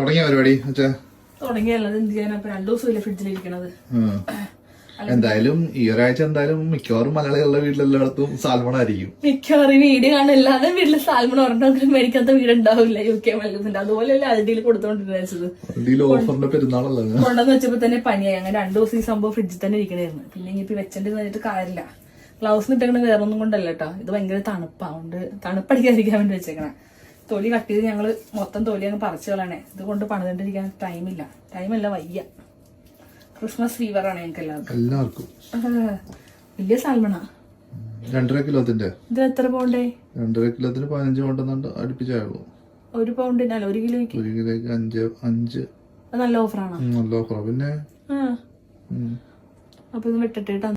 തുടങ്ങിയ പരിപാടി തുടങ്ങിയല്ലത് എന്ത് ചെയ്യാനാ? 2 ദിവസമില്ല ഫ്രിഡ്ജിലിരിക്കണത്. എന്തായാലും ഈ ഒരാഴ്ച എന്തായാലും മിക്കവാറും മലയാളികളുടെ വീട്ടിലെല്ലായിടത്തും സാൽമൺ ആയിരിക്കും. മിക്കവാറും വീഡിയോ കാണില്ലാതെ വീട്ടില് സാൽമൺ ഒരെണ്ണം മേടിക്കാത്ത വീടുണ്ടാവില്ല UK മത്സ്യത്തിന്റെ. അതുപോലെയല്ല അൽഡിയിൽ കൊടുത്തോണ്ടിരുന്നത്. ഓഫറിന്റെ പെരുന്നാളല്ലേ കൊണ്ടെന്ന് വെച്ചപ്പോ തന്നെ പനിയായി. അങ്ങനെ 2 ദിവസം ഈ സംഭവം ഫ്രിഡ്ജിൽ തന്നെ ഇരിക്കണായിരുന്നു. പിന്നെ ഇനിയിപ്പോ വെച്ചെണ്ടി വന്നിട്ട് കാര്യമില്ല. ഗ്ലൗസ് ഇട്ടേക്കണ വേറെ ഒന്നും കൊണ്ടല്ല കേട്ടോ, ഇത് ഭയങ്കര തണുപ്പാവുണ്ട്. തണുപ്പടിക്കാതിരിക്കാൻ വേണ്ടി വെച്ചേക്കണേ. തൊലി കട്ട് ചെയ്ത് ഞങ്ങള് മൊത്തം തൊലി അങ്ങ് പറിച്ചു കളയണേ. ഇത് കൊണ്ട് പണിതിട്ടിരിക്കാൻ ടൈമല്ല വയ്യ. ക്രിസ്മസ് ഫീവറാണ് ഞങ്ങൾക്ക് എല്ലാവർക്കും. വലിയ സാൽമണാ, 2.5 കിലോത്തിന്റെ. ഇത് എത്ര പൗണ്ടേ? 2.5 കിലോത്തിന് 15 പൗണ്ട് അടുപ്പിച്ചായുള്ളൂ. 1 പൗണ്ടിനല്ല, 1 കിലോയ്ക്ക്. 1 കിലോയ്ക്ക് 5. നല്ല ഓഫറാണോ? നല്ല ഓഫറാ. പിന്നെ അപ്പൊ ഇത് വിട്ടിട്ട്